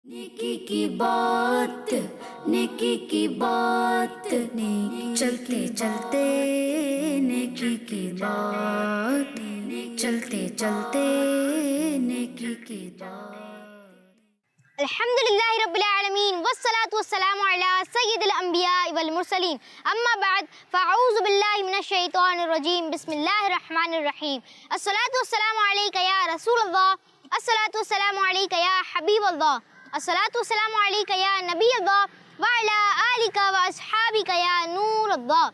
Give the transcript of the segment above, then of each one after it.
नेकी की बात, नेकी की बात, नेकी चलते चलते नेकी की बात, चलते चलते नेकी की बात। अल्हम्दुलिल्लाहि रब्बिल आलमीन वस्सलातु वस्सलामु अला सय्यिदिल अंबिया वल मुरसलीन अम्मा बाद फ़अऊज़ु बिल्लाहि मिनश शैतानिर रजीम बिस्मिल्लाहिर रहमानिर रहीम अस्सलातु वस्सलामु अलैका या रसूलल्लाह अस्सलातु वस्सलामु अलैका या हबीबल्लाह अस्सलातु वस्सलामु अलैका या नबीयल्लाह व अला आलिका व अस्हाबिका या नूरल्लाह।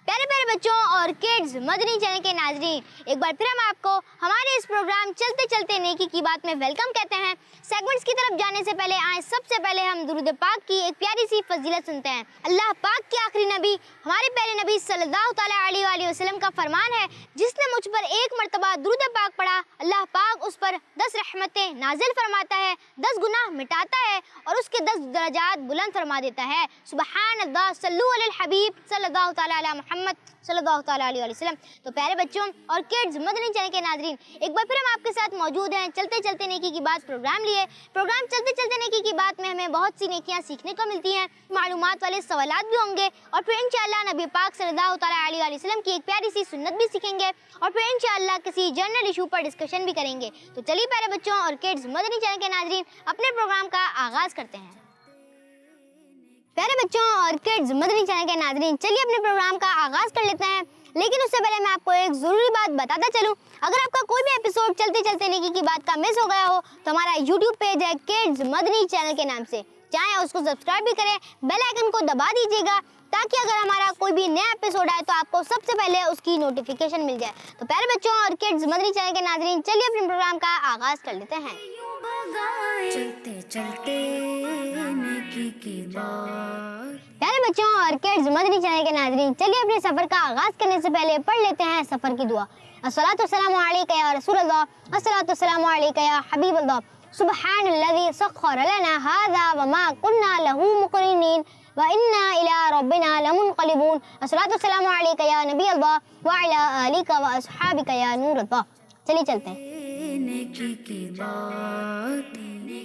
प्यारे प्यारे बच्चों और किड्स मदनी चैनल के नाज़रीन, एक बार फिर हम आपको हमारे इस प्रोग्राम चलते चलते नेकी की बात में वेलकम कहते हैं। सेगमेंट्स की तरफ जाने से पहले आए सबसे पहले हम दुरूद पाक की एक प्यारी सी फजीलत सुनते हैं। अल्लाह पाक के आखिरी नबी हमारे प्यारे नबी सल्लल्लाहु तआला अलैहि वसल्लम का फरमान है, जिसने मुझ पर एक मरतबा दुरूद पाक पढ़ा, अल्लाह पाक उस पर 10 रहमतें नाजिल फरमाता है, 10 गुनाह मिटाता है और उसके 10 दर्जात बुलंद फरमा देता है। सुबहान अल्लाह, सल्लु अलल हबीब सल्लल्लाहु तआला अला मुहम्मद सल्लल्लाहु तआला अलैहि वसल्लम। तो प्यारे बच्चों और किड्स मदनी चैनल के नाज़रीन, एक बार फिर हम आपके साथ मौजूद हैं चलते चलते नेकी की बात प्रोग्राम लिए। प्रोग्राम चलते चलते नेकी की बात में हमें बहुत सी नेकियां सीखने को मिलती हैं, मालूमात वाले सवालात भी होंगे और फिर इंशाअल्लाह नबी पाक सल्लल्लाहु तआला अलैहि वसल्लम की एक प्यारी सी सुन्नत भी सीखेंगे और फिर इंशाअल्लाह किसी जनरल इशू पर डिस्कशन भी करेंगे। तो चलिए प्यारे बच्चों और किड्स मदनी चैनल के नाज़रीन, अपने प्रोग्राम का आगाज़ करते हैं। प्यारे बच्चों और किड्स मदनी चैनल के नाज़रीन, चलिए अपने प्रोग्राम का आगाज़ कर लेते हैं। लेकिन उससे पहले मैं आपको एक ज़रूरी बात बताता चलूं, अगर आपका कोई भी एपिसोड चलते चलते नेकी की बात का मिस हो गया हो तो हमारा यूट्यूब पेज है किड्स मदनी चैनल के नाम से, चाहे उसको सब्सक्राइब भी करें, बेल आइकन को दबा दीजिएगा ताकि अगर हमारा कोई भी नया एपिसोड आए तो आपको सबसे पहले उसकी नोटिफिकेशन मिल जाए। तो प्यारे बच्चों और किड्स मदनी चैनल के नाज़रीन, चलिए अपने प्रोग्राम का आगाज़ कर लेते हैं। चलते चलते नेकी की बात। प्यारे बच्चों और किड्स मदनी चैनल के नाज़रीन, चलिए अपने सफ़र का आगाज़ करने से पहले पढ़ लेते हैं सफ़र की दुआ। अस्सलातु वस्सलामु अलैका या रसूलल्लाह, अस्सलातु वस्सलामु अलैका या हबीबल्लाह, सुब्हानल्लज़ी सख्खर लना हाज़ा व मा कुन्ना लहू मुक़रिनीन व इन्ना इला रब्बिना लमुनक़लिबून, अस्सलातु वस्सलामु अलैका या नबीयल्लाह व अला आलिका व अस्हाबिका या नूरल्लाह। चलिए चलते हैं। नेकी की बात,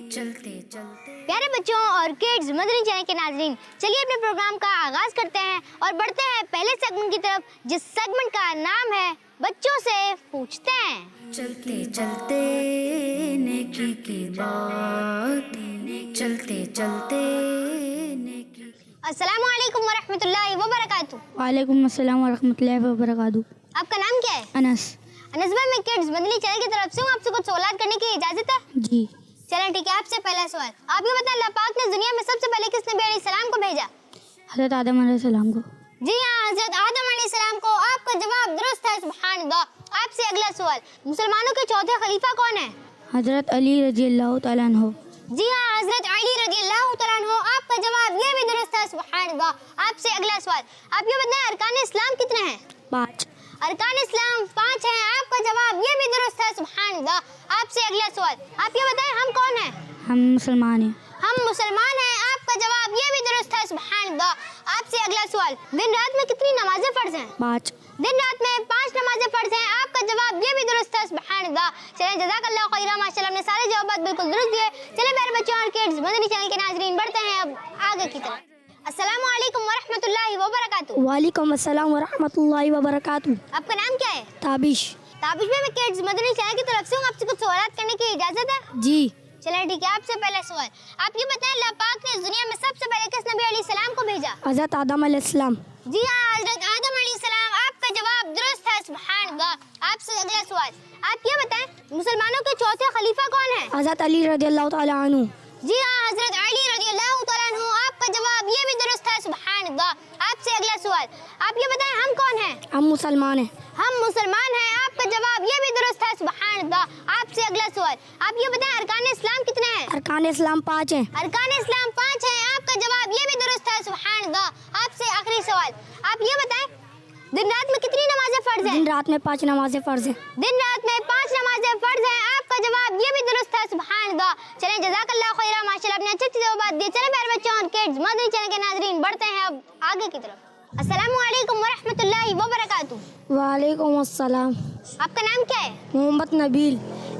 चलते चलते। प्यारे बच्चों और किड्स मदनी चैनल के नाज़रीन, चलिए अपने प्रोग्राम का आगाज़ करते हैं और बढ़ते हैं पहले सेगमेंट की तरफ, जिस सेगमेंट का नाम है बच्चों से पूछते हैं। चलते चलते नेकी की बात, चलते चलते नेकी। अस्सलामु अलैकुम व रहमतुल्लाहि व बरकातुहू। वालेकुम अस्सलाम व रहमतुल्लाहि व बरकातुहू। आपका नाम क्या है? अनस। अनस भाई, मैं किड्स मदनी चैनल की तरफ से हूँ, आपसे कुछ सवाल करने की इजाज़त है? जी। चलें ठीक है, आपसे पहला सवाल, आप ये बताएं अल्लाह पाक ने दुनिया में सबसे पहले किस नबी अलैहिस्सलाम को भेजा? हज़रत आदम अलैहिस्सलाम को। जी हाँ, हज़रत आदम अलैहिस्सलाम को। आपका जवाब दुरुस्त है, सुभान अल्लाह। आपसे अगला सवाल, मुसलमानों के चौथे खलीफा कौन है? हज़रत अली रज़ियल्लाहु तआला अन्हु। जी हाँ, हज़रत अली रज़ियल्लाहु तआला अन्हु। आपका जवाब ये भी दुरुस्त है, सुभान अल्लाह। आपसे अगला सवाल, आप ये बताएं अरकान इस्लाम कितने हैं? 5। अरकान इस्लाम 5 हैं। आपका जवाब ये भी दुरुस्त है, सुभान अल्लाह। आपसे अगला सवाल, आप ये बताएं हम कौन हैं? हम मुसलमान हैं। हम मुसलमान हैं। आपका जवाब ये भी दुरुस्त है, सुभान अल्लाह। आपसे अगला सवाल, दिन रात में कितनी नमाजें फर्ज हैं? 5। दिन रात में 5 नमाजें फर्ज हैं। आपका जवाब ये भी दुरुस्त है, सुभान अल्लाह। चलें, जज़ाकल्लाहु खैरा, माशाअल्लाह, हमने सारे जवाब बिल्कुल दुरुस्त दिए। चलें प्यारे बच्चों और किड्स मदनी चैनल के नाज़रीन, बढ़ते हैं अब आगे की तरफ। अस्सलामु अलैकुम व रहमतुल्लाहि व बरकातुहू। वालेकुम अस्सलाम व रहमतुल्लाहि व बरकातुहू। आपका नाम क्या है? ताबिश। ताबिश में मैं किड्स मदनी चैनल की तरफ से हूँ, आपसे कुछ सवाल करने की इजाज़त है? जी। चलें ठीक है, आपसे पहला सवाल, आप ये बताएं अल्लाह पाक ने दुनिया में सबसे पहले किस नबी अलैहिस्सलाम को भेजा? हज़रत आदम अलैहिस्सलाम। जी हाँ, हज़रत आदम अलैहिस्सलाम। आपका जवाब दुरुस्त है, सुभान अल्लाह। आपसे अगला सवाल, आप ये बताएं मुसलमानों के चौथे खलीफा कौन है? हज़रत अली रज़ियल्लाहु तआला अन्हु। जी हाँ, हज़रत अली रज़ियल्लाहु तआला अन्हु। आपका जवाब ये भी दुरुस्त है, सुभान अल्लाह। आपसे अगला सवाल, आप ये बताएं हम कौन हैं? हम मुसलमान हैं। हम मुसलमान हैं। आपका जवाब ये भी दुरुस्त है, सुभान अल्लाह। आपसे अगला सवाल, आप ये बताएं अरकान इस्लाम कितने हैं? अरकान इस्लाम 5 हैं। अरकान इस्लाम 5 हैं। आपका जवाब ये भी दुरुस्त है, सुभान अल्लाह। आपसे आखिरी सवाल, आप ये बताएं दिन रात में कितनी नमाजें फर्ज हैं? दिन रात में 5 नमाजें फ़र्ज़ हैं। दिन रात में 5 नमाजें फर्ज हैं। आपका जवाब ये भी दुरुस्त है, सुभान अल्लाह। चलें, जज़ाकल्लाहु खैरा, माशाअल्लाह, आपने अच्छी जवाब दिए। चलें प्यारे बच्चों और किड्स मदनी चैनल के नाज़रीन, बढ़ते हैं अब आगे की तरफ। अस्सलामु अलैकुम व रहमतुल्लाहि व बरकातुहू। वालेकुम अस्सलाम। आपका नाम क्या है? मोहम्मद नबील।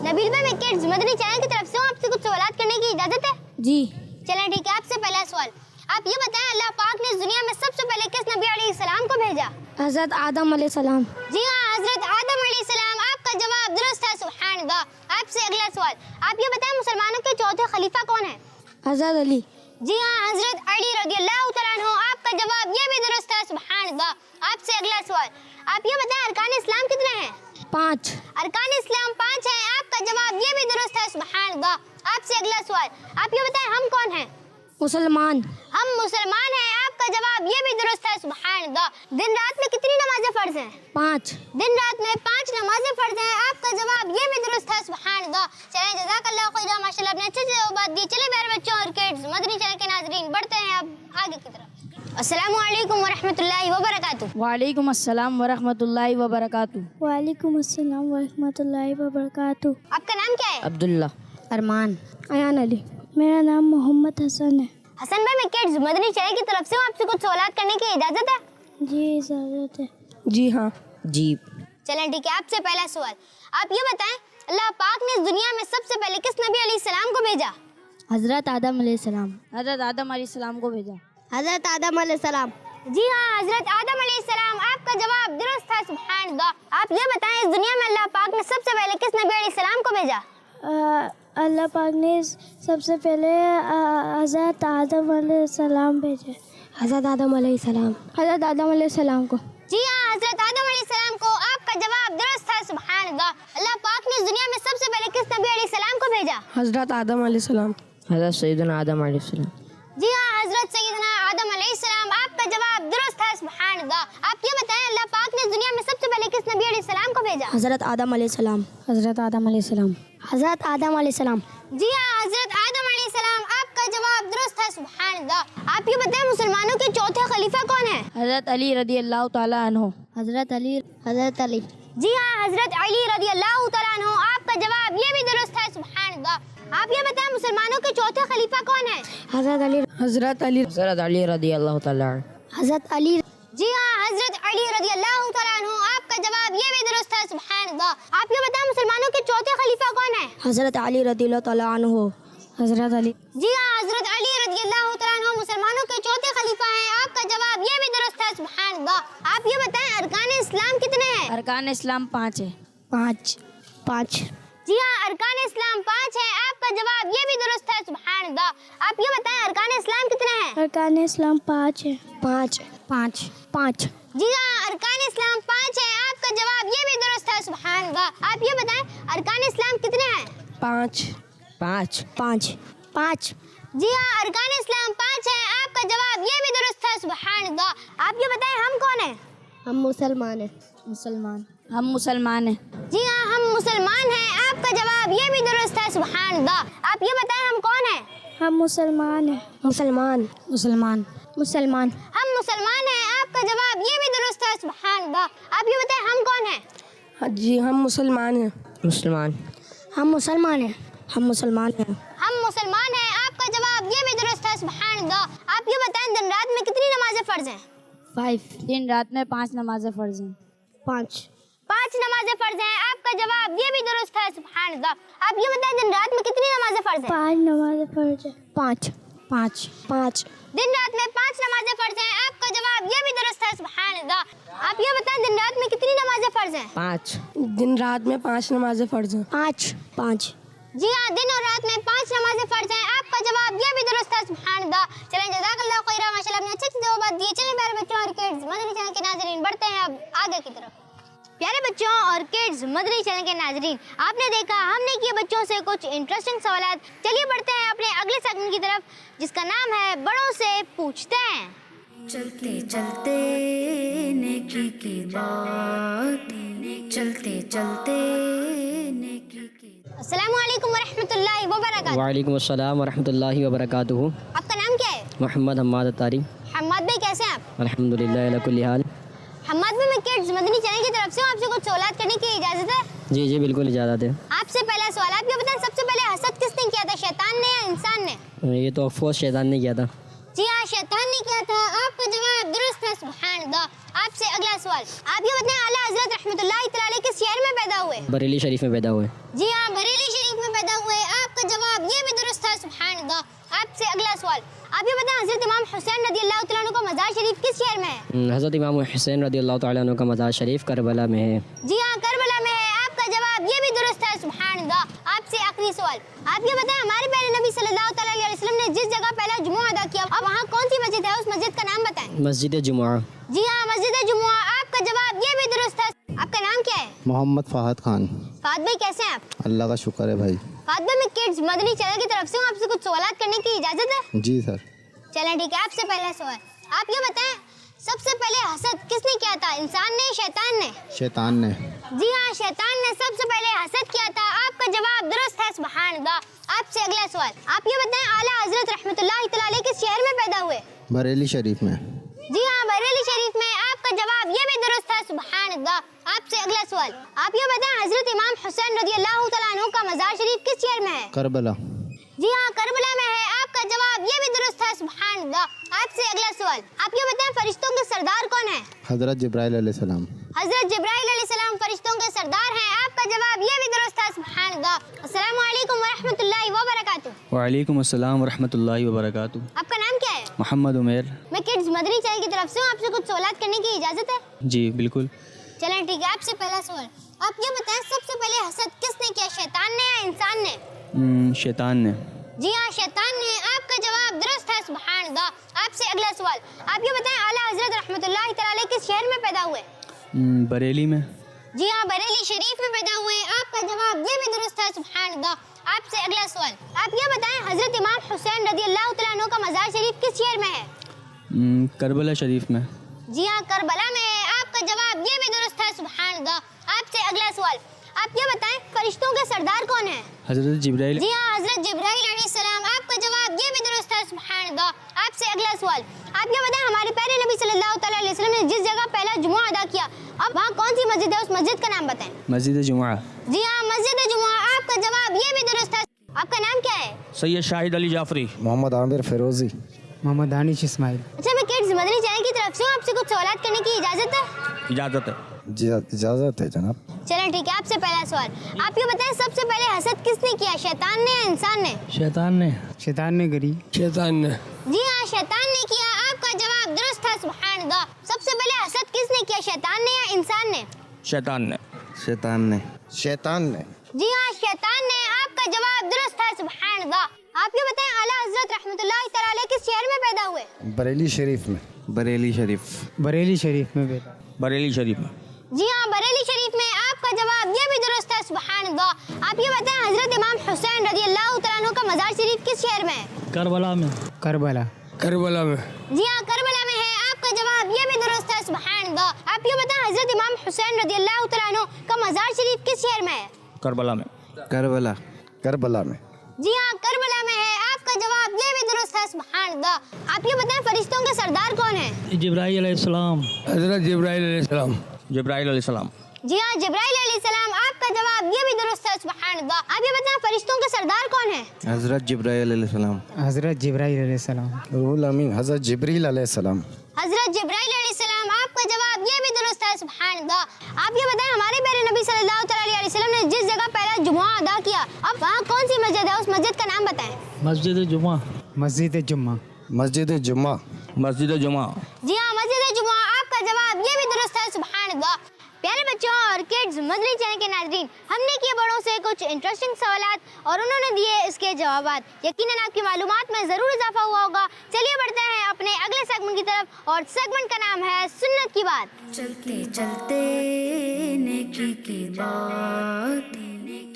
नबील भाई, मैं किड्स मदनी चैनल की तरफ से हूँ, आपसे कुछ सवाल करने की इजाज़त है? जी। चलें ठीक है, आपसे पहला सवाल, आप ये बताएं अल्लाह पाक ने इस दुनिया में सबसे पहले किस नबी अलैहिस्सलाम को भेजा? हज़रत आदम अलैहिस्सलाम। जी हाँ, हजरत आदम अलैहिस्सलाम। आपका जवाब दुरुस्त है, सुभान अल्लाह। आपसे अगला सवाल, आप ये बताएं मुसलमानों के चौथे खलीफा कौन है? हज़रत अली। जी हाँ, हजरत अली रज़ियल्लाहु तआला अन्हु। आपका जवाब ये भी दुरुस्त है, सुभान अल्लाह। आपसे अगला सवाल, आप ये बताएं अरकान इस्लाम कितने हैं? 5। अरकान इस्लाम 5 है। आपका जवाब ये भी दुरुस्त है, सुभान अल्लाह। आपसे अगला सवाल, आप ये बताएं हम कौन हैं? मुसलमान। हम मुसलमान हैं। आपका जवाब ये भी दुरुस्त है, सुभान अल्लाह। दिन रात में कितनी नमाजें फर्ज हैं? 5। दिन रात में 5 नमाजें फर्ज हैं। आपका जवाब ये भी दुरुस्त है, सुभान अल्लाह। चलें, जज़ाकल्लाहु खैरा, माशाल्लाह आपने अच्छे से बात दी। चले प्यारे बच्चों और किड्स, मदनी चैनल के नाज़रीन, बढ़ते हैं अब आगे की तरफ। अस्सलामु अलैकुम व रहमतुल्लाहि व बरकातुहू। वालेकुम अस्सलाम व रहमतुल्लाहि व बरकातुहू। वालेकुम अस्सलाम व रहमतुल्लाहि व बरकातुहू। आपका नाम क्या है? अब्दुल्ला। अरमान। अयान अली। मेरा नाम मोहम्मद हसन है। हसन भाई, मैं किड्स मदनी चैनल की तरफ से हूँ, आपसे कुछ सवाल करने की इजाज़त है? जी इजाज़त है। जी हाँ। जी। चलें ठीक है, आपसे पहला सवाल, आप ये बताएं अल्लाह पाक ने इस दुनिया में सबसे पहले किस नबी अलैहिस्सलाम को भेजा? हज़रत आदम अलैहिस्सलाम। हज़रत आदम अलैहिस्सलाम को भेजा। हज़रत आदम अलैहिस्सलाम। जी हाँ, हजरत आदम अलैहिस्सलाम। आपका जवाब दुरुस्त है, सुभान अल्लाह। आप ये बताएं इस दुनिया में अल्लाह पाक ने सबसे पहले किस नबी अलैहिस्सलाम को भेजा? अल्लाह पाक ने सबसे पहले हज़रत आदम अलैहिस्सलाम भेजे। हज़रत आदम अलैहिस्सलाम। हज़रत आदम अलैहिस्सलाम को। जी हाँ, हजरत आदम अलैहिस्सलाम को। आपका जवाब दुरुस्त है, सुभान अल्लाह। अल्लाह पाक ने इस दुनिया में सबसे पहले किस नबी अलैहिस्सलाम को भेजा? हज़रत आदम अलैहिस्सलाम। हज़रत सैयदना आदम अलैहिस्सलाम। जी हाँ, हजरत सैयदना आदम अलैहिस्सलाम। आपका जवाब दुरुस्त है, सुभान अल्लाह। आप ये बताएं अल्लाह पाक ने इस दुनिया में सबसे पहले किस नबी अलैहिस्सलाम को भेजा? हज़रत आदम अलैहिस्सलाम। हज़रत आदम अलैहिस्सलाम। हज़रत आदम अलैहिस्सलाम। जी हाँ, हजरत आदम अलैहिस्सलाम। आपका जवाब दुरुस्त है, सुभान अल्लाह। आप ये बताएं मुसलमानों के चौथे खलीफा कौन है? हज़रत अली रज़ियल्लाहु ताला अन्हु। हज़रत अली। हज़रत अली। जी हाँ, हजरत अली रज़ियल्लाहु तआला अन्हु। आपका जवाब ये भी दुरुस्त है, सुभान अल्लाह। आप ये बताएं मुसलमानों के चौथे खलीफा कौन है? हज़रत अली। हज़रत अली। हज़रत अली रज़ियल्लाहु ताला। हज़रत अली। जी हाँ, हजरत अली रज़ियल्लाहु तआला अन्हु। आपका जवाब ये भी दुरुस्त है, सुभान अल्लाह। आप ये बताएं मुसलमानों के चौथे खलीफा कौन है? हज़रत अली रज़ियल्लाहु ताला अन्हु। हज़रत अली। जी हाँ, हजरत अली रज़ियल्लाहु तआला अन्हु मुसलमानों के चौथे खलीफा हैं। आपका जवाब ये भी दुरुस्त है, सुभान अल्लाह। आप ये बताएं अरकान इस्लाम कितने हैं? अरकान इस्लाम 5 है। 5। जी हाँ, अरकान इस्लाम 5 है। आपका जवाब ये भी दुरुस्त है, सुभान अल्लाह। आप ये बताएं अरकान इस्लाम कितने हैं? अरकान इस्लाम 5 है। 5। जी हाँ, अरकान इस्लाम 5 है। आपका जवाब ये भी दुरुस्त है, सुभान अल्लाह। आप ये बताएं अरकान इस्लाम कितने हैं? 5। जी हाँ, अरकान इस्लाम 5 है। आपका जवाब ये भी दुरुस्त है, सुभान अल्लाह। आप ये बताएं हम कौन हैं? हम मुसलमान हैं। हम मुसलमान हैं। जी हाँ, हम मुसलमान हैं। आपका जवाब ये भी दुरुस्त है, सुभान अल्लाह। आप ये बताएं हम कौन हैं? हम मुसलमान हैं। मुसलमान। हम मुसलमान हैं। आपका जवाब ये भी दुरुस्त है, सुभान अल्लाह। आप ये बताएं हम कौन हैं? जी हम मुसलमान हैं। हम मुसलमान हैं। हम मुसलमान हैं। आपका जवाब ये भी दुरुस्त है, सुभान अल्लाह। आप ये बताएं दिन रात में कितनी नमाजें फर्ज हैं? 5। दिन रात में 5 नमाज़ें फ़र्ज़ हैं। 5 नमाजें फर्ज हैं। आपका जवाब ये भी दुरुस्त है, सुभान अल्लाह। आप ये बताएं दिन रात में कितनी नमाजें फर्ज हैं? 5 नमाज़ें फ़र्ज़ हैं। 5। दिन रात में 5 नमाजें फर्ज हैं। आपका जवाब ये भी दुरुस्त है, सुभान अल्लाह। आप ये बताएं दिन रात में कितनी नमाजें फर्ज हैं? 5। दिन रात में 5 नमाज़ें फ़र्ज़ हैं। 5। जी हाँ, दिन और रात में 5 नमाजें फर्ज हैं। आपका जवाब ये भी दुरुस्त है, सुभान अल्लाह। चलें, जज़ाकल्लाहु खैरा, माशाल्लाह आपने अच्छे से बात दी। चलें प्यारे बच्चों और किड्स, मदनी चैनल के नाज़रीन, बढ़ते हैं अब आगे की तरफ। प्यारे बच्चों और किड्स, मदनी चैनल के नाज़रीन, आपने देखा हमने किए बच्चों से कुछ इंटरेस्टिंग सवालात। चलिए बढ़ते हैं अपने अगले सेगमेंट की तरफ, जिसका नाम है बड़ों से पूछते हैं। चलते चलते नेकी की बात, चलते चलते नेकी की। अस्सलामु अलैकुम व रहमतुल्लाहि व बरकातुहू। वालेकुम अस्सलाम वरहमतुल्लाहि वबरकातुहू। आपका नाम क्या है? मोहम्मद हम्माद अत्तारी। हम्माद भाई, कैसे हैं आप? अल्हम्दुलिल्लाह अला कुल्ली हाल। हम्माद भाई, मैं किड्स मदनी चैनल की तरफ से हूँ, आपसे कुछ सवालात करने की इजाज़त है? जी जी बिल्कुल इजाज़त है। आपसे पहला सवाल, आप ये बताएं सबसे पहले हसद किसने किया था, शैतान ने या इंसान ने? ये तो अफसोस शैतान ने किया था। जी हाँ, शैतान ने किया था। आपका जवाब दुरुस्त है, सुभान अल्लाह। आपसे अगला सवाल, आप ये बताएं आला हज़रत रहमतुल्लाहि तआला अलैह किस शहर में पैदा हुए? बरेली शरीफ में पैदा हुए। जी हाँ, बरेली शरीफ में पैदा हुए। आप آپ کا جواب یہ بھی درست ہے، سبحان اللہ۔ آپ سے اگلا سوال، آپ یہ بتائیں حضرت امام حسین رضی اللہ تعالیٰ عنہ کا مزار شریف کس شہر میں ہے؟ حضرت امام حسین رضی اللہ تعالیٰ عنہ کا مزار شریف کربلا میں ہے۔ جی ہاں، کربلا میں ہے۔ آپ کا جواب یہ بھی درست ہے، سبحان اللہ۔ آپ سے آخری سوال، آپ یہ بتائیں ہمارے پیارے نبی صلی اللہ تعالیٰ علیہ وسلم نے جس جگہ پہلا جمعہ ادا کیا، اب وہاں کون سی مسجد ہے؟ اس مسجد کا نام بتائیں۔ مسجد جمعہ۔ جی ہاں، مسجد جمعہ۔ آپ کا جواب یہ بھی درست ہے۔ آپ کا نام کیا ہے؟ محمد فہد خان۔ فہد بھائی کیسے ہیں آپ؟ اللہ کا شکر ہے بھائی۔ فہد بھائی، میں کڈز مدنی چینل کی طرف سے ہوں، آپ سے کچھ سوالات کرنے کی اجازت ہے؟ جی سر۔ چلیں ٹھیک ہے۔ آپ سے پہلا سوال، آپ یہ بتائیں سب سے پہلے حسد کس نے کیا تھا، انسان نے شیطان نے؟ شیطان نے۔ جی ہاں، شیطان نے سب سے پہلے حسد کیا تھا۔ آپ کا جواب درست ہے، سبحان اللہ۔ آپ سے اگلا سوال، آپ یہ بتائیں اعلیٰ حضرت رحمۃ اللہ تعالیٰ علیہ کس شہر میں پیدا ہوئے؟ بریلی شریف میں۔ جی ہاں، بریلی شریف میں۔ آپ کا جواب یہ بھی درست ہے، سبحان اللہ۔ آپ سے اگلا سوال، آپ یہ بتائیں حضرت امام حسین رضی اللہ تعالیٰ عنہ کا مزار شریف کس شہر میں ہے؟ کربلا۔ جی ہاں، کربلا میں ہے۔ آپ کا جواب یہ بھی درست ہے، سبحان اللہ۔ آپ سے اگلا سوال، آپ یہ بتائیں فرشتوں کے سردار کون ہیں؟ حضرت جبرائیل علیہ السلام۔ حضرت جبرائیل علیہ السلام فرشتوں کے سردار ہیں۔ آپ کا جواب یہ بھی درست ہے، سبحان اللہ۔ السلام علیکم ورحمۃ اللہ وبرکاتہ۔ وعلیکم السلام ورحمۃ اللہ وبرکاتہ۔ آپ کا نام کیا ہے؟ محمد عمیر۔ میں کڈز مدنی چینل کی طرف سے ہوں، آپ سے کچھ سوالات کرنے کی اجازت ہے؟ جی بالکل۔ چلیں ٹھیک ہے۔ آپ سے پہلا سوال، آپ یہ بتائیں سب سے پہلے حسد کس نے کیا، شیطان نے یا انسان نے؟ شیطان نے۔ جی ہاں، شیطان نے۔ آپ کا جواب درست ہے، سبحان اللہ۔ آپ سے اگلا سوال، آپ یہ بتائیں اعلیٰ حضرت رحمۃ اللہ تعالیٰ علیہ کس شہر میں پیدا ہوئے؟ بریلی میں۔ جی ہاں، بریلی شریف میں پیدا ہوئے۔ آپ کا جواب یہ بھی درست ہے، سبحان اللہ۔ آپ سے اگلا سوال، آپ یہ بتائیں حضرت امام حسین رضی اللہ تعالیٰ عنہ کا مزار شریف کس شہر میں ہے؟ کربلا شریف میں۔ جی ہاں، کربلا میں ہے۔ آپ کا جواب یہ بھی درست ہے، سبحان اللہ۔ آپ سے اگلا سوال، آپ یہ بتائیں فرشتوں کے سردار کون ہیں؟ حضرت جبرائیل۔ جی ہاں، حضرت جبرائیل علیہ السلام۔ آپ کا جواب یہ بھی درست ہے، سبحان اللہ۔ آپ سے اگلا سوال، آپ یہ بتائیں ہمارے پیارے نبی صلی اللہ تعالیٰ علیہ وسلم نے جس جگہ پہلا جمعہ ادا کیا، اب وہاں کون سی مسجد ہے؟ اس مسجد کا نام بتائیں۔ مسجد جمعہ۔ جی ہاں، مسجد جمعہ۔ آپ کا جواب یہ بھی درست ہے۔ آپ کا نام کیا ہے؟ سید شاہد علی جعفری۔ محمد عامر فیروزی۔ محمد دانش اسماعیل۔ اچھا، میں کڈز مدنی چینل کی طرف سے ہوں، آپ سے کچھ سوالات کرنے کی اجازت ہے؟ اجازت ہے۔ جی اجازت ہے جناب۔ چلیں ٹھیک ہے۔ آپ سے پہلا سوال، آپ یہ بتائیں سب سے پہلے حسد کس نے کیا، شیطان نے یا انسان نے؟ شیطان نے۔ شیطان نے کری۔ شیطان نے۔ جی ہاں، شیطان نے کیا۔ آپ کا جواب درست ہے، سبحان اللہ۔ سب سے پہلے حسد کس نے کیا، شیطان نے یا انسان نے؟ شیطان نے۔ شیطان نے۔ شیطان نے۔ جی ہاں، شیطان نے۔ آپ کا جواب درست ہے، سبحان اللہ۔ آپ یہ بتائیں اعلیٰ حضرت رحمۃ اللہ تعالیٰ علیہ کس شہر میں پیدا ہوئے؟ بریلی شریف میں۔ بریلی شریف۔ بریلی شریف میں بیٹا۔ بریلی شریف میں۔ جی ہاں، بریلی شریف میں۔ آپ کا جواب یہ بھی درست ہے، سبحان اللہ۔ آپ یہ بتائیں حضرت امام حسین رضی اللہ تعالیٰ عنہ کا مزار شریف کس شہر میں ہے؟ کربلا میں۔ کربلا۔ کربلا میں۔ جی ہاں، کربلا میں ہے۔ آپ کا جواب یہ بھی درست ہے، سبحان اللہ۔ آپ یہ بتائیں حضرت امام حسین رضی اللہ تعالیٰ عنہ کا مزار شریف کس شہر میں ہے؟ کربلا میں۔ کربلا۔ کربلا میں۔ جی ہاں، کربلا میں ہے۔ آپ کا جواب یہ بھی درست ہے، سبحان اللہ۔ آپ یہ بتائیں فرشتوں کے سردار کون ہیں؟ جبرائیل علیہ السلام۔ حضرت جبرائیل علیہ السلام۔ جبرائیل علیہ السلام۔ جی ہاں، جبرائیل علیہ السلام۔ آپ کا جواب یہ بھی درست ہے، سبحان اللہ۔ آپ یہ بتائیں فرشتوں کے سردار کون ہیں؟ حضرت جبرائیل علیہ السلام۔ حضرت جبرائیل علیہ السلام۔ روح الامین حضرت جبریل علیہ السلام۔ حضرت جبرائیل علیہ السلام۔ آپ کا جواب یہ بھی درست ہے، سبحان اللہ۔ آپ یہ بتائیں ہمارے پیارے نبی صلی اللہ تعالیٰ علیہ وسلم نے جس جگہ پہلا جمعہ ادا کیا، اب وہاں کون سی مسجد ہے؟ اس مسجد کا نام بتائیں۔ مسجد جمعہ۔ مسجد جمعہ۔ مسجد جمعہ۔ مسجد جمعہ۔ جی ہاں، مسجد جمعہ۔ آپ کا جواب یہ بھی درست ہے، سبحان اللہ۔ پیارے بچوں اور کڈز مدنی چینل کے ناظرین، ہم نے کیے بڑوں سے کچھ انٹرسٹنگ سوالات اور انہوں نے دیے اس کے جوابات۔ یقیناً آپ کی معلومات میں ضرور اضافہ ہوا ہوگا۔ چلیے بڑھتے ہیں اپنے اگلے سیگمنٹ کی طرف، اور سیگمنٹ کا نام ہے سنت کی بات۔ چلتے چلتے نیکی کی بات،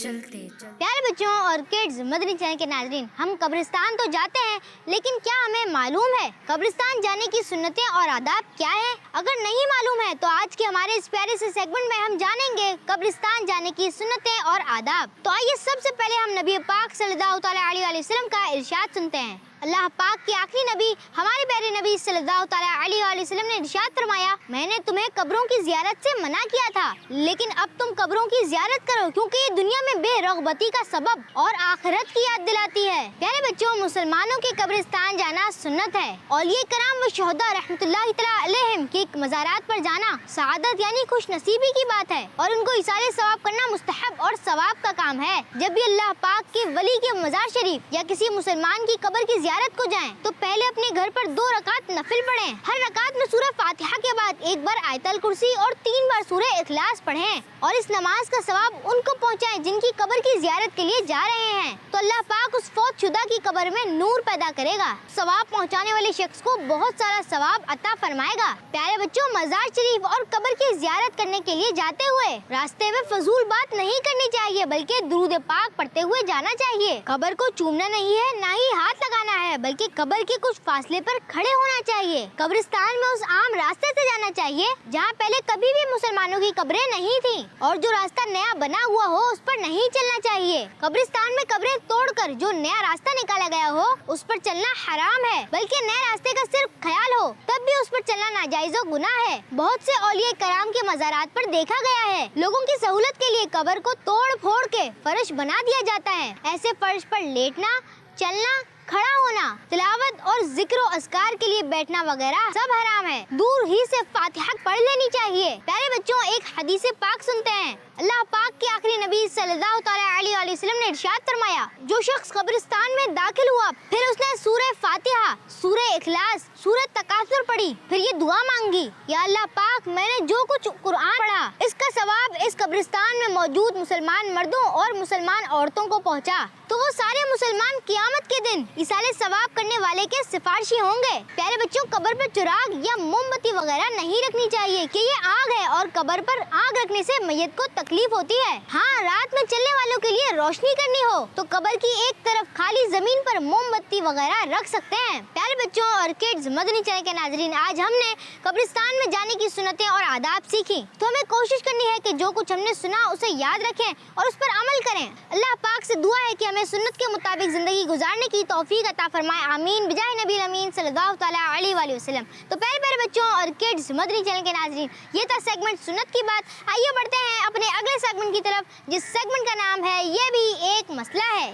چلتے چلتے۔ پیارے بچوں اور کڈز مدنی چینل کے ناظرین، ہم قبرستان تو جاتے ہیں، لیکن کیا ہمیں معلوم ہے قبرستان جانے کی سنتیں اور آداب کیا ہیں؟ اگر نہیں معلوم ہے تو آج کے ہمارے اس پیارے سے سیگمنٹ میں ہم جانیں گے قبرستان جانے کی سنتیں اور آداب۔ تو آئیے سب سے پہلے ہم نبی پاک صلی اللہ تعالیٰ علیہ وسلم کا ارشاد سنتے ہیں۔ اللہ پاک کے آخری نبی ہمارے پیارے نبی صلی اللہ تعالیٰ علیہ وسلم نے ارشاد فرمایا، میں نے تمہیں قبروں کی زیارت سے منع کیا تھا، لیکن اب تم قبروں کی زیارت کرو کیونکہ یہ دنیا میں بے رغبتی کا سبب اور آخرت کی یاد دلاتی ہے۔ پیارے بچوں، مسلمانوں کے قبرستان جانا سنت ہے۔ اولیاء کرام و شہداء رحمۃ اللہ تعالیٰ علیہم کے مزارات پر جانا سعادت یعنی خوش نصیبی کی بات ہے، اور ان کو ایثار ثواب کرنا مستحب اور ثواب کا کام ہے۔ جب بھی اللہ پاک کے ولی کے مزار شریف یا کسی مسلمان کی قبر کی زیارت کو جائیں تو پہلے اپنے گھر پر 2 رکعت نفل پڑھیں۔ ہر رکعت میں سورہ فاتحہ کے بعد 1 بار آیت الکرسی اور 3 بار سورہ اخلاص پڑھیں، اور اس نماز کا ثواب ان کو پہنچائیں جن کی قبر کی زیارت کے لیے جا رہے ہیں، تو اللہ پاک اس فوت شدہ کی قبر میں نور پیدا کرے گا، ثواب پہنچانے والے شخص کو بہت سارا ثواب عطا فرمائے گا۔ پیارے بچوں، مزار شریف اور قبر کی زیارت کرنے کے لیے جاتے ہوئے راستے میں فضول بات نہیں کرنی چاہیے، بلکہ درود پاک پڑھتے ہوئے جانا چاہیے۔ قبر کو چومنا نہیں ہے، نہ ہی ہاتھ لگانا ہے، بلکہ قبر کے کچھ فاصلے پر کھڑے ہونا چاہیے۔ قبرستان میں اس عام راستے سے جانا چاہیے جہاں پہلے کبھی بھی مسلمانوں کی قبریں نہیں تھیں، اور جو راستہ نیا بنا ہوا ہو اس پر نہیں چلنا چاہیے۔ قبرستان میں قبریں توڑ کر جو نیا راستہ نکالا گیا ہو اس پر چلنا حرام ہے، بلکہ نئے راستے کا صرف خیال ہو تب بھی اس پر چلنا ناجائز و گناہ ہے۔ بہت سے اولیاء کرام کے مزارات پر دیکھا گیا ہے لوگوں کی سہولت کے لیے قبر کو توڑ پھوڑ کے فرش بنا دیا جاتا ہے۔ ایسے فرش پر لیٹنا، چلنا، کھڑا ہونا، تلاوت اور ذکر و اذکار کے لیے بیٹھنا وغیرہ سب حرام ہے۔ دور ہی سے فاتحہ پڑھ لینی چاہیے۔ پیارے بچوں، ایک حدیث پاک سنتے ہیں۔ اللہ پاک کے آخری نبی صلی اللہ تعالیٰ علیہ وسلم نے ارشاد فرمایا، جو شخص قبرستان میں داخل ہوا پھر اس نے سورہ فاتحہ، سورہ اخلاص، سورہ تکاثر پڑھی، پھر یہ دعا مانگی، یا اللہ پاک، میں نے جو کچھ قرآن پڑھا اس کا ثواب اس قبرستان میں موجود مسلمان مردوں اور مسلمان عورتوں کو پہنچا، تو وہ سارے مسلمان قیامت کے دن ایصال ثواب کرنے والے کے سفارشی ہوں گے۔ پیارے بچوں، قبر پر چراغ یا موم بتی وغیرہ نہیں رکھنی چاہیے کہ یہ آگ ہے، اور قبر پر آگ رکھنے سے میت کو تکلیف ہوتی ہے۔ ہاں، رات میں چلنے والوں کے لیے روشنی کرنی ہو تو قبر کی ایک طرف خالی زمین پر موم بتی وغیرہ رکھ سکتے ہیں۔ پیارے بچوں اور کڈز، مدنی چینل کے ناظرین، آج ہم نے قبرستان میں جانے کی سنتیں اور آداب سیکھی، تو ہمیں کوشش کرنی ہے کہ جو کچھ ہم نے سنا اسے یاد رکھیں اور اس پر عمل کریں۔ اللہ پاک سے دعا ہے کہ ہمیں سنت کے مطابق زندگی گزارنے کی توفیق عطا فرمائے، آمین، بجائے نبی الامین صلی اللہ تعالیٰ علیہ وآلہ وسلم۔ تو پیارے بچوں اور کڈز، مدنی چینل کے ناظرین، یہ تھا سیگمنٹ سنت کی بات۔ آئیے بڑھتے ہیں اپنے اگلے سیگمنٹ کی طرف، جس سیگمنٹ کا نام ہے یہ بھی ایک مسئلہ ہے۔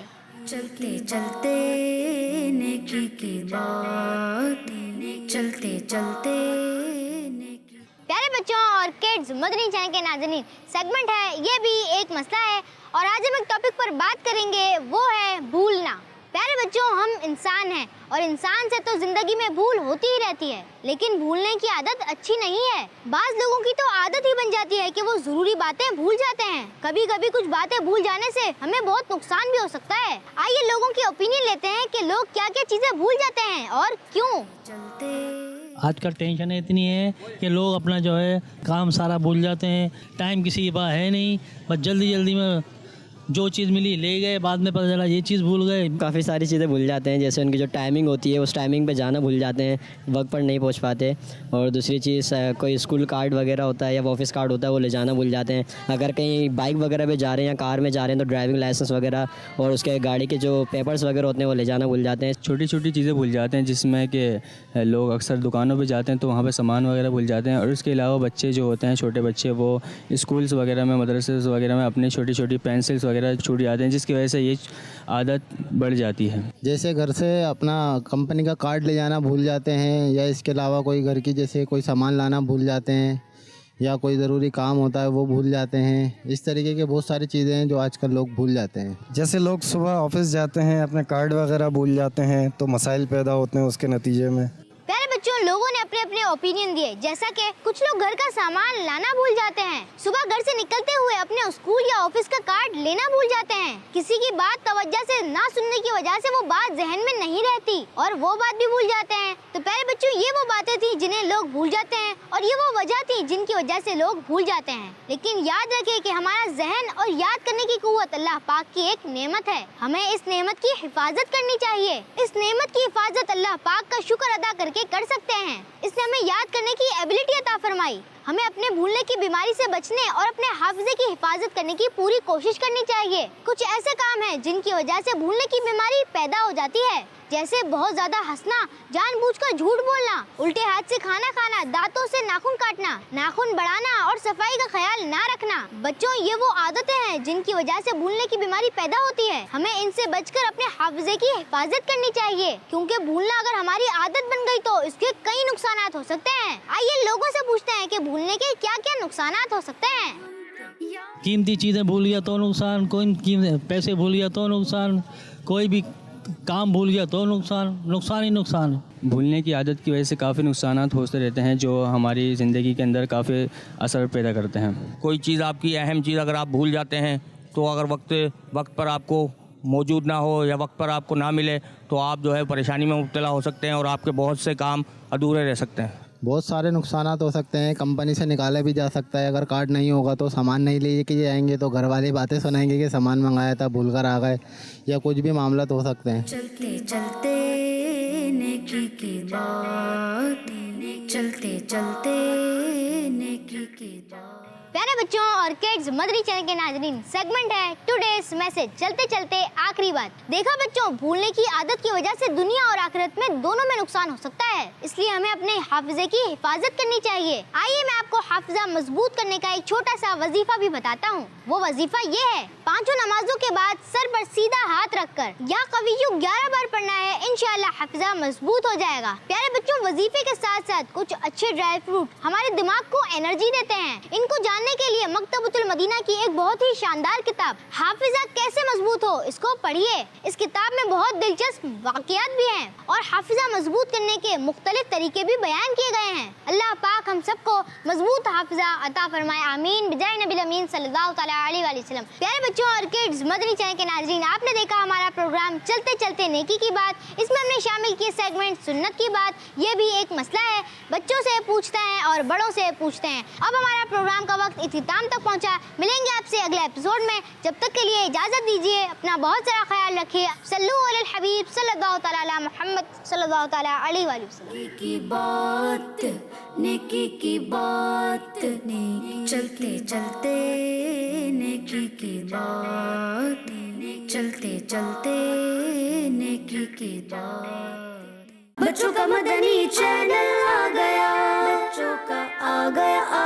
چلتے چلتے نیکی کی بات، چلتے چلتے نیکی۔ پیارے بچوں اور کڈز، مدنی چینل کے ناظرین، سیگمنٹ ہے یہ بھی ایک مسئلہ ہے، اور آج ہم ایک ٹاپک پر بات کریں گے، وہ ہے بھولنا۔ پیارے بچوں، ہم انسان ہیں اور انسان سے تو زندگی میں بھول ہوتی ہی رہتی ہے، لیکن بھولنے کی عادت اچھی نہیں ہے۔ بعض لوگوں کی تو عادت ہی بن جاتی ہے کہ وہ ضروری باتیں بھول جاتے ہیں۔ کبھی کبھی کچھ باتیں بھول جانے سے ہمیں بہت نقصان بھی ہو سکتا ہے۔ آئیے لوگوں کی اوپینین لیتے ہیں کہ لوگ کیا کیا چیزیں بھول جاتے ہیں اور کیوں۔ چلتے آج کل ٹینشن اتنی ہے کہ لوگ اپنا جو ہے کام سارا بھول جاتے ہیں، ٹائم کسی کے پاس ہے نہیں، بس جلدی جلدی میں جو چیز ملی لے گئے، بعد میں پتہ چلا یہ چیز بھول گئے۔ کافی ساری چیزیں بھول جاتے ہیں، جیسے ان کی جو ٹائمنگ ہوتی ہے اس ٹائمنگ پہ جانا بھول جاتے ہیں، وقت پر نہیں پہنچ پاتے۔ اور دوسری چیز، کوئی اسکول کارڈ وغیرہ ہوتا ہے یا آفس کارڈ ہوتا ہے وہ لے جانا بھول جاتے ہیں۔ اگر کہیں بائک وغیرہ پہ جا رہے ہیں یا کار میں جا رہے ہیں تو ڈرائیونگ لائسنس وغیرہ اور اس کے گاڑی کے جو پیپرز وغیرہ ہوتے ہیں وہ لے جانا بھول جاتے ہیں۔ چھوٹی چھوٹی چیزیں بھول جاتے ہیں، جس میں کہ لوگ اکثر دکانوں پہ جاتے ہیں تو وہاں پہ سامان وغیرہ بھول جاتے ہیں۔ اور اس کے علاوہ بچے جو ہوتے ہیں، چھوٹے بچے، وہ اسکولس وغیرہ میں، مدرسے وغیرہ میں اپنی چھوٹی چھوٹی پینسلس وغیرہ چھوٹ جاتے ہیں، جس کی وجہ سے یہ عادت بڑھ جاتی ہے۔ جیسے گھر سے اپنا کمپنی کا کارڈ لے جانا بھول جاتے ہیں، یا اس کے علاوہ کوئی گھر کی جیسے کوئی سامان لانا بھول جاتے ہیں، یا کوئی ضروری کام ہوتا ہے وہ بھول جاتے ہیں۔ اس طریقے کے بہت ساری چیزیں ہیں جو آج کل لوگ بھول جاتے ہیں۔ جیسے لوگ صبح آفس جاتے ہیں اپنے کارڈ وغیرہ بھول جاتے ہیں تو مسائل پیدا ہوتے ہیں اس کے نتیجے میں۔ پیارے بچوں، لوگوں نے اپنے اپنے اوپینین دیے، جیسا کہ کچھ لوگ گھر کا سامان لانا بھول جاتے ہیں، صبح گھر سے نکلتے ہوئے اپنے اسکول یا آفس کا کارڈ لینا بھول جاتے ہیں، کسی کی بات توجہ سے نہ سننے کی وجہ سے وہ بات ذہن میں نہیں رہتی اور وہ بات بھی بھول جاتے ہیں۔ تو پیارے بچوں، یہ وہ باتیں تھیں جنہیں لوگ بھول جاتے ہیں، اور یہ وہ وجہ تھی جن کی وجہ سے لوگ بھول جاتے ہیں۔ لیکن یاد رکھیں کہ ہمارا ذہن اور یاد کرنے کی قوت اللہ پاک کی ایک نعمت ہے، ہمیں اس نعمت کی حفاظت کرنی چاہیے۔ اس نعمت کی حفاظت اللہ پاک کا شکر ادا کر کے کر سکتے ہیں۔ اس نے ہمیں یاد کرنے کی ایبلٹی عطا فرمائی۔ ہمیں اپنے بھولنے کی بیماری سے بچنے اور اپنے حافظے کی حفاظت کرنے کی پوری کوشش کرنی چاہیے۔ کچھ ایسے کام ہیں جن کی وجہ سے بھولنے کی بیماری پیدا ہو جاتی ہے، जैसे बहुत ज्यादा हंसना, जानबूझकर झूठ बोलना, उल्टे हाथ से खाना खाना, दांतों से नाखून काटना, नाखून बढ़ाना और सफाई का ख्याल ना रखना। बच्चों, ये वो आदतें हैं जिनकी वजह से भूलने की बीमारी पैदा होती है। हमें इनसे बचकर अपने हाफिजे की हिफाजत करनी चाहिए, क्योंकि भूलना अगर हमारी आदत बन गई तो इसके कई नुकसानात हो सकते हैं। आइए लोगों से पूछते हैं कि भूलने के क्या क्या नुकसानात हो सकते हैं। कीमती चीज़ें भूल गया तो नुकसान, कोई पैसे भूल गया तो नुकसान, कोई भी काम भूल गया तो नुकसान ही नुकसान है। भूलने की आदत की वजह से काफ़ी नुकसानात होते रहते हैं जो हमारी ज़िंदगी के अंदर काफ़ी असर पैदा करते हैं। कोई चीज़ आपकी अहम चीज़ अगर आप भूल जाते हैं तो अगर वक्त पर आपको मौजूद ना हो या वक्त पर आपको ना मिले तो आप जो है परेशानी में मुब्तला हो सकते हैं और आपके बहुत से काम अधूरे रह सकते हैं। बहुत सारे नुकसानात हो सकते हैं। कंपनी से निकाला भी जा सकता है। अगर कार्ड नहीं होगा तो सामान नहीं ले के जाएंगे तो घर वाले बातें सुनाएंगे कि सामान मंगाया था भूल कर आ गए, या कुछ भी मामला तो हो सकते हैं। चलते चलते नेकी की बात, चलते चलते नेकी की बात। प्यारे बच्चों और किड्स, मदरी चैनल के नाज़रीन, सेगमेंट है टुडेस मैसेज, चलते चलते आखिरी बात। देखा बच्चों, भूलने की आदत की वजह से दुनिया और आखिरत में दोनों में नुकसान हो सकता है, इसलिए हमें अपने हाफिजे की हिफाजत करनी चाहिए। आइए मैं आपको हाफिजा मजबूत करने का एक छोटा सा वजीफा भी बताता हूँ। वो वजीफा ये है, 5 नमाजों के बाद सर पर सीधा हाथ रखकर या कवियु 11 बार पढ़ना है। इंशाअल्लाह हाफिजा मजबूत हो जाएगा। प्यारे बच्चों, वजीफे के साथ साथ कुछ अच्छे ड्राई फ्रूट हमारे दिमाग को एनर्जी देते हैं। इनको जानने के लिए मकतबतुल मदीना की एक बहुत ही शानदार किताब हाफिजा कैसे मजबूत हो, इसको पढ़िए। इस किताब में बहुत दिलचस्प वाकयात भी हैं और हाफिजा मजबूत करने के मुख्तलिफ तरीके भी बयान किए गए हैं। अल्लाह पाक हम सबको मजबूत हाफिजा अता फरमाए, आमीन बिजाय नबी अमीन सल्लल्लाहु तआला अलैहि वसल्लम। प्यारे बच्चों और किड्स, मदनी चैनल के नाज़रीन, आपने देखा हमारा प्रोग्राम चलते चलते नेकी की बात। इसमें हमने शामिल किए सेगमेंट सुन्नत की बात। ये भी एक मसला है, बच्चों से पूछते हैं और बड़ों से पूछते हैं। अब हमारा प्रोग्राम का वक्त इख्तिताम तक पहुंचा। मिलेंगे आपसे अगले एपिसोड में, जब तक के लिए इजाजत दीजिए। अपना बहुत सारा ख्याल रखिए। सल्लु अलल हबीब सल्लल्लाहु तआला अला मुहम्मद सल्लल्लाहु तआला अलैहि वसल्लम। की बात, नेकी की बात, चलते चलते नेकी की बात, चलते चलते नेकी की बात। बच्चों का मदनी चैनल आ गया, बच्चों का आ गया।